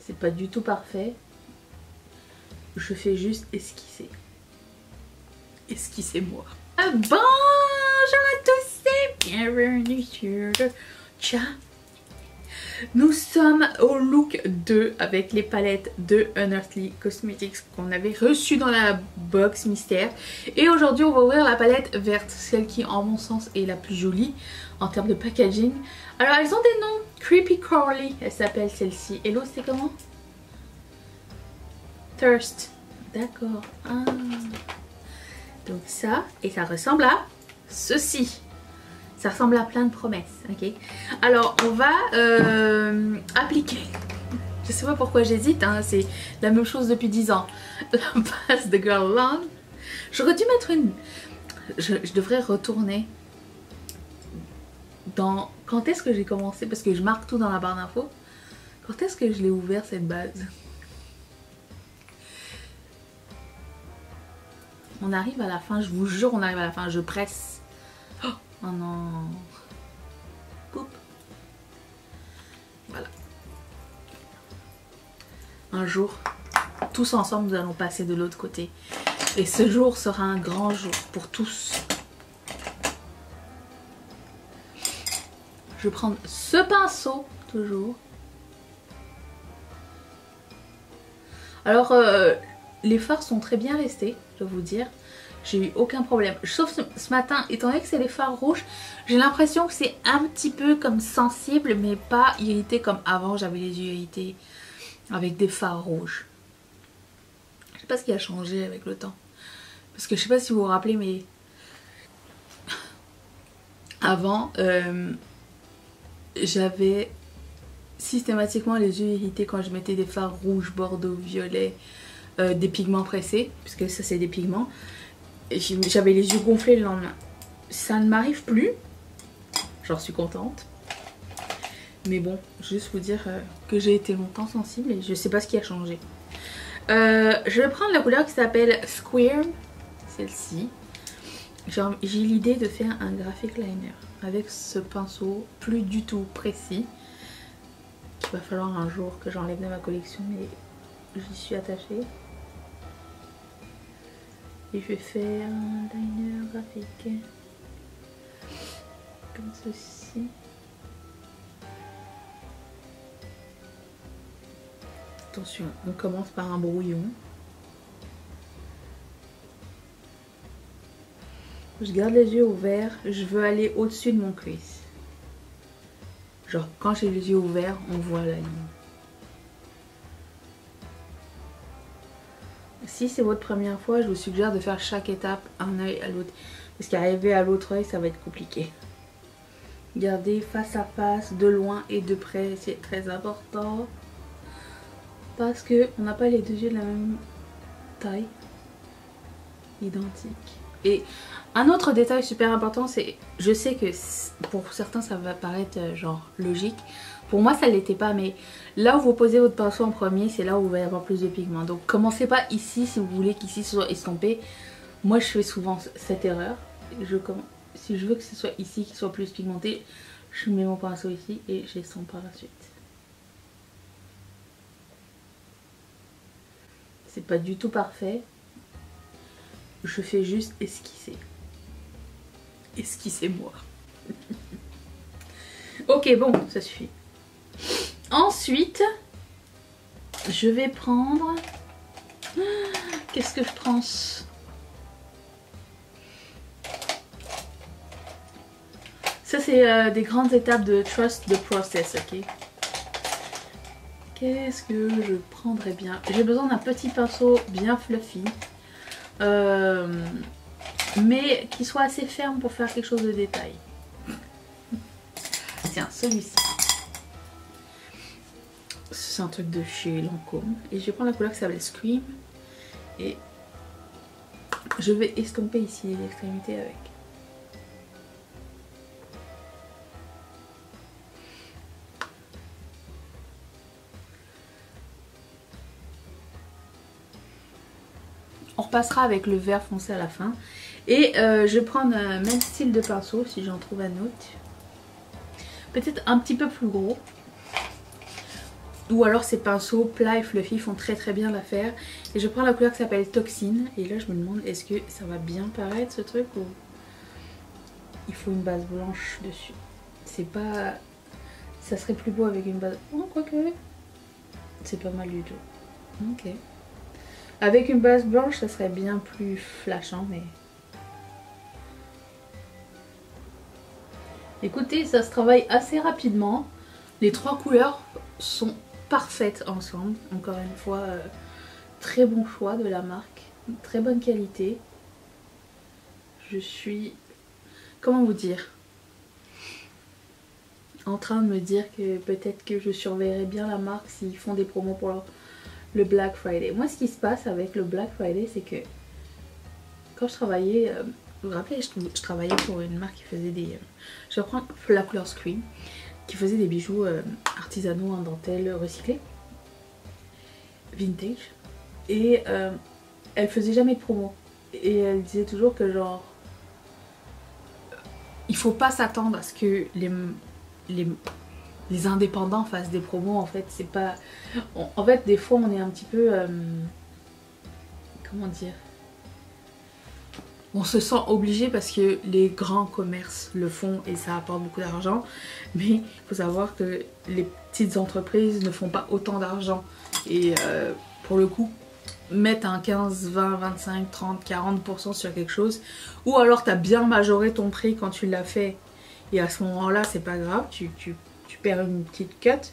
C'est pas du tout parfait. Je fais juste esquisser. Esquissez-moi. Bonjour à tous et bienvenue sur le chat. Nous sommes au look 2 avec les palettes de Unearthly Cosmetics qu'on avait reçues dans la box mystère. Et aujourd'hui on va ouvrir la palette verte, celle qui en mon sens est la plus jolie en termes de packaging. Alors elles ont des noms, Creepy Crawly, elle s'appelle celle-ci. Et l'autre c'est comment? Thirst. D'accord. Ah. Donc ça, et ça ressemble à ceci. Ça ressemble à plein de promesses, ok. Alors on va appliquer. Je sais pas pourquoi j'hésite, hein, c'est la même chose depuis 10 ans. La base de Girl Long. J'aurais dû mettre une... Je devrais retourner dans... Quand est-ce que j'ai commencé? Parce que je marque tout dans la barre d'infos. Quand est-ce que je l'ai ouvert cette base? On arrive à la fin, je vous jure, on arrive à la fin. Je presse. Oh non. Poup. Voilà. Un jour, tous ensemble, nous allons passer de l'autre côté. Et ce jour sera un grand jour pour tous. Je vais prendre ce pinceau, toujours. Alors, les fards sont très bien restés, je dois vous dire. J'ai eu aucun problème. Sauf ce matin, étant donné que c'est les fards rouges, j'ai l'impression que c'est un petit peu comme sensible, mais pas irrité comme avant. J'avais les yeux irrités avec des fards rouges. Je sais pas ce qui a changé avec le temps. Parce que je sais pas si vous vous rappelez, mais avant, j'avais systématiquement les yeux irrités quand je mettais des fards rouges, bordeaux, violets, des pigments pressés, puisque ça c'est des pigments. J'avais les yeux gonflés le lendemain. Ça ne m'arrive plus. J'en suis contente. Mais bon, juste vous dire que j'ai été longtemps sensible et je sais pas ce qui a changé. Je vais prendre la couleur qui s'appelle Square. Celle-ci. J'ai l'idée de faire un graphic liner avec ce pinceau plus du tout précis. Il va falloir un jour que j'enlève de ma collection, mais j'y suis attachée. Et je vais faire un liner graphique comme ceci. Attention, on commence par un brouillon. Je garde les yeux ouverts, je veux aller au-dessus de mon crease. Genre quand j'ai les yeux ouverts, on voit la ligne. Si c'est votre première fois, je vous suggère de faire chaque étape un œil à l'autre. Parce qu'arriver à l'autre œil, ça va être compliqué. Regardez face à face, de loin et de près, c'est très important. Parce que on n'a pas les deux yeux de la même taille. Identique. Et un autre détail super important, c'est... Je sais que pour certains, ça va paraître genre logique. Pour moi, ça ne l'était pas, mais là où vous posez votre pinceau en premier, c'est là où il va y avoir plus de pigments. Donc, commencez pas ici si vous voulez qu'ici ce soit estompé. Moi, je fais souvent cette erreur. Si je veux que ce soit ici qu'il soit plus pigmenté, je mets mon pinceau ici et j'estompe par la suite. C'est pas du tout parfait. Je fais juste esquisser. Esquissez-moi. Ok, bon, ça suffit. Ensuite, je vais prendre... Qu'est-ce que je prends? Ça, c'est des grandes étapes de Trust the Process, ok? Qu'est-ce que je prendrais bien? J'ai besoin d'un petit pinceau bien fluffy. Mais qui soit assez ferme pour faire quelque chose de détail. Tiens, celui-ci. C'est un truc de chez Lancôme. Et je vais prendre la couleur qui s'appelle Scream. Et je vais estomper ici les extrémités avec. On repassera avec le vert foncé à la fin. Et je vais prendre un même style de pinceau si j'en trouve un autre. Peut-être un petit peu plus gros. Ou alors ces pinceaux plats et fluffy font très très bien l'affaire. Et je prends la couleur qui s'appelle Toxine. Et là je me demande est-ce que ça va bien paraître ce truc ou il faut une base blanche dessus. C'est pas... Ça serait plus beau avec une base... Oh, quoique... C'est pas mal du tout. Ok. Avec une base blanche ça serait bien plus flashant mais... Écoutez, ça se travaille assez rapidement. Les trois couleurs sont parfaites ensemble. Encore une fois, très bon choix de la marque. Très bonne qualité. Je suis... Comment vous dire? En train de me dire que peut-être que je surveillerai bien la marque s'ils font des promos pour le Black Friday. Moi, ce qui se passe avec le Black Friday, c'est que quand je travaillais... vous vous rappelez, je travaillais pour une marque qui faisait des... je vais prendre la couleur Scream, qui faisait des bijoux artisanaux en dentelle recyclée, vintage. Et elle faisait jamais de promo. Et elle disait toujours que genre... il faut pas s'attendre à ce que les indépendants fassent des promos. En fait, c'est pas... En fait, des fois, on est un petit peu... comment dire? On se sent obligé parce que les grands commerces le font et ça apporte beaucoup d'argent. Mais il faut savoir que les petites entreprises ne font pas autant d'argent. Et pour le coup, mettre un 15, 20, 25, 30, 40% sur quelque chose. Ou alors tu as bien majoré ton prix quand tu l'as fait. Et à ce moment-là, c'est pas grave, tu perds une petite cut.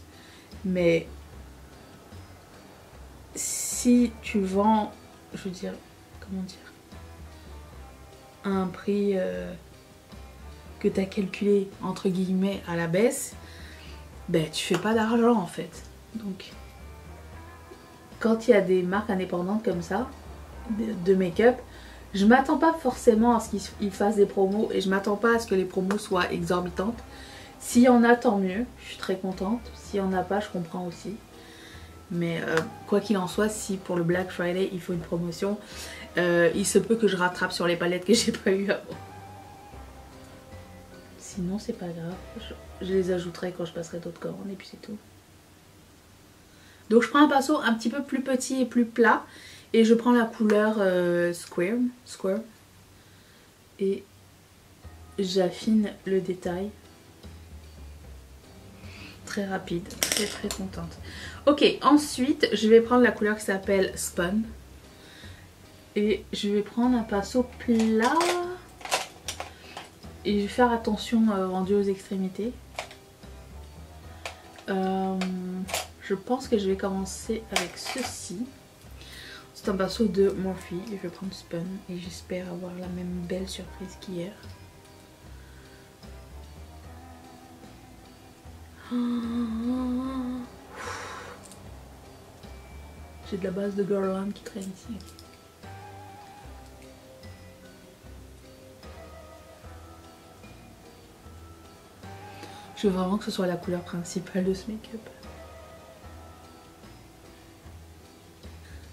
Mais si tu vends, je veux dire, comment dire, un prix que tu as calculé entre guillemets à la baisse, ben tu fais pas d'argent en fait. Donc quand il y a des marques indépendantes comme ça de make-up, je m'attends pas forcément à ce qu'ils fassent des promos et je m'attends pas à ce que les promos soient exorbitantes. S'il y en a, tant mieux, je suis très contente. S'il y en a pas, je comprends aussi. Mais quoi qu'il en soit, si pour le Black Friday il faut une promotion, il se peut que je rattrape sur les palettes que j'ai pas eu avant. Sinon c'est pas grave, je les ajouterai quand je passerai d'autres commandes et puis c'est tout. Donc je prends un pinceau un petit peu plus petit et plus plat et je prends la couleur Square et j'affine le détail. Très rapide, très très contente. Ok, ensuite je vais prendre la couleur qui s'appelle Spun et je vais prendre un pinceau plat et je vais faire attention rendu aux extrémités. Je pense que je vais commencer avec ceci. C'est un pinceau de Morphe et je vais prendre Spun et j'espère avoir la même belle surprise qu'hier. J'ai de la base de Guerlain qui traîne ici. Je veux vraiment que ce soit la couleur principale de ce make-up.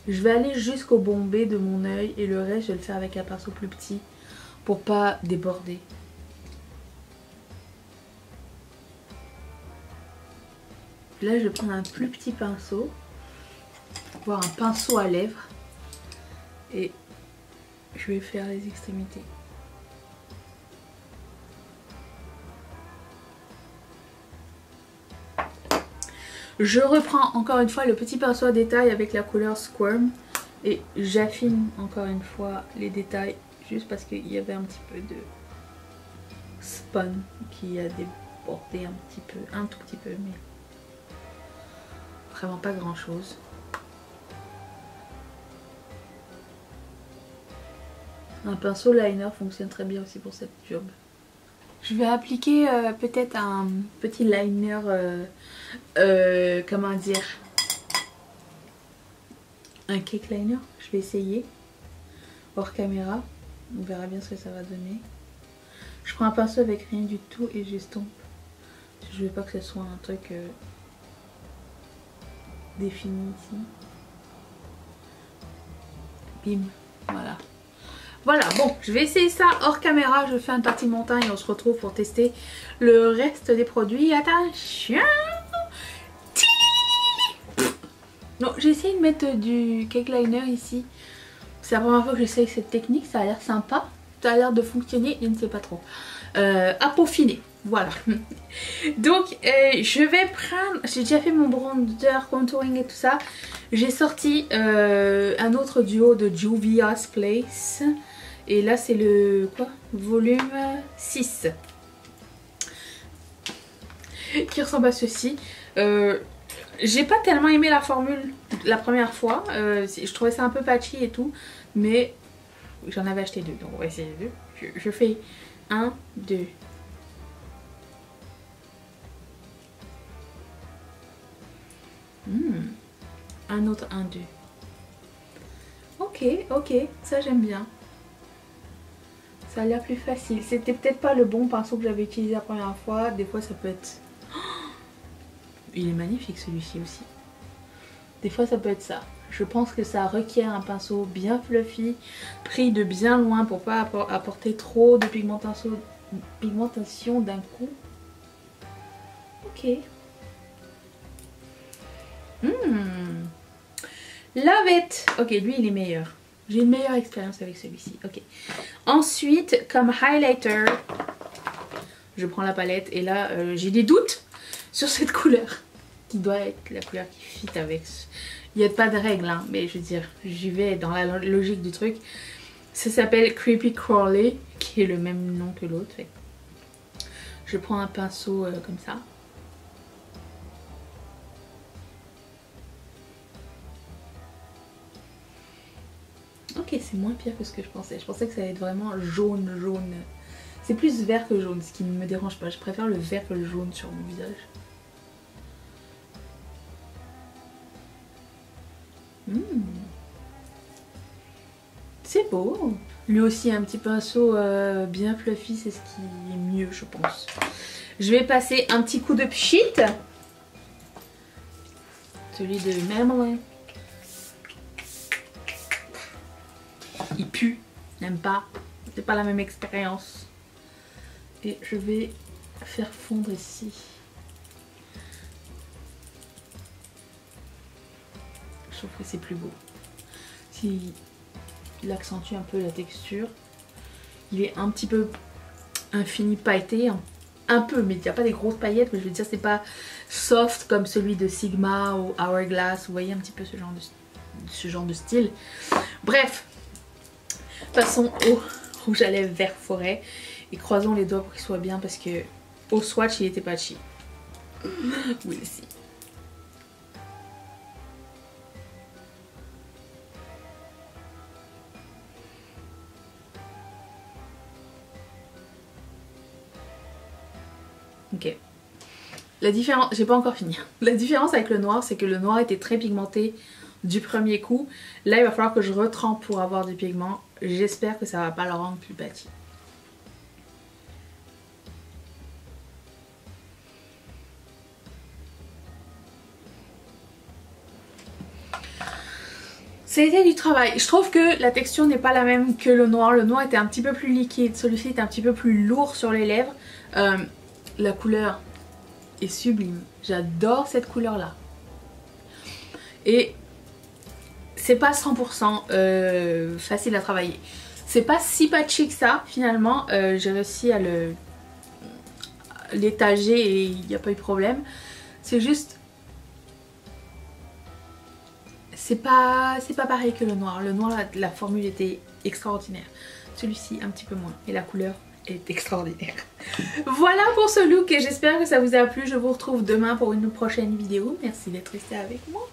Je vais aller jusqu'au bombé de mon œil et le reste je vais le faire avec un pinceau plus petit pour pas déborder. Là je vais prendre un plus petit pinceau, voire un pinceau à lèvres et je vais faire les extrémités. Je reprends encore une fois le petit pinceau à détail avec la couleur Squirm et j'affine encore une fois les détails juste parce qu'il y avait un petit peu de Spun qui a débordé un petit peu, un tout petit peu, mais vraiment pas grand chose. Un pinceau liner fonctionne très bien aussi pour cette job. Je vais appliquer peut-être un petit liner, comment dire, un cake liner. Je vais essayer hors caméra, on verra bien ce que ça va donner. Je prends un pinceau avec rien du tout et j'estompe. Je veux pas que ce soit un truc défini ici. Bim, voilà. Voilà, bon, je vais essayer ça hors caméra, je fais un parti montagne et on se retrouve pour tester le reste des produits. Attention! Non, j'ai essayé de mettre du cake liner ici. C'est la première fois que j'essaye cette technique, ça a l'air sympa. Ça a l'air de fonctionner, je ne sais pas trop. À peaufiner, voilà. Donc je vais prendre, j'ai déjà fait mon bronzer, contouring et tout ça. J'ai sorti un autre duo de Juvia's Place. Et là c'est le quoi, volume 6. Qui ressemble à ceci. J'ai pas tellement aimé la formule la première fois. Je trouvais ça un peu patchy et tout. Mais j'en avais acheté 2. Donc on va essayer 2. Je fais 1, 2. Un autre 1, 2. Ok, ok. Ça j'aime bien. Ça a l'air plus facile. C'était peut-être pas le bon pinceau que j'avais utilisé la première fois. Des fois ça peut être... Il est magnifique celui-ci aussi. Des fois ça peut être ça. Je pense que ça requiert un pinceau bien fluffy, pris de bien loin pour pas apporter trop de pigmentation d'un coup. Ok. Love it. Ok, lui il est meilleur. J'ai une meilleure expérience avec celui-ci. Ok. Ensuite, comme highlighter, je prends la palette et là j'ai des doutes sur cette couleur qui doit être la couleur qui fit avec. Il n'y a pas de règle hein, mais je veux dire, j'y vais dans la logique du truc. Ça s'appelle Creepy Crawly, qui est le même nom que l'autre. Je prends un pinceau comme ça. Ok, c'est moins pire que ce que je pensais. Je pensais que ça allait être vraiment jaune. C'est plus vert que jaune, ce qui ne me dérange pas. Je préfère le vert que le jaune sur mon visage. C'est beau. Lui aussi un petit pinceau bien fluffy, c'est ce qui est mieux je pense. Je vais passer un petit coup de pchit. Celui de Maybelline. Il pue, n'aime pas. C'est pas la même expérience. Et je vais faire fondre ici. Je trouve que c'est plus beau. Si il accentue un peu la texture. Il est un petit peu infini pailleté. Un peu, mais il n'y a pas des grosses paillettes. Mais je veux dire, c'est pas soft comme celui de Sigma ou Hourglass. Vous voyez un petit peu ce genre de style. Bref. Passons au rouge à lèvres vert forêt. Et croisons les doigts pour qu'il soit bien parce que au swatch il était patchy. Oui, si. Ok. La différence, j'ai pas encore fini. La différence avec le noir, c'est que le noir était très pigmenté du premier coup. Là, il va falloir que je retrempe pour avoir du pigment. J'espère que ça va pas le rendre plus patchy. C'était du travail. Je trouve que la texture n'est pas la même que le noir. Le noir était un petit peu plus liquide. Celui-ci était un petit peu plus lourd sur les lèvres. La couleur est sublime. J'adore cette couleur là. Et c'est pas 100% facile à travailler. C'est pas si patchy que ça finalement. J'ai réussi à l'étager et il n'y a pas eu de problème. C'est juste... C'est pas pareil que le noir. Le noir, la formule était extraordinaire. Celui-ci, un petit peu moins. Et la couleur est extraordinaire. Voilà pour ce look et j'espère que ça vous a plu. Je vous retrouve demain pour une prochaine vidéo. Merci d'être resté avec moi.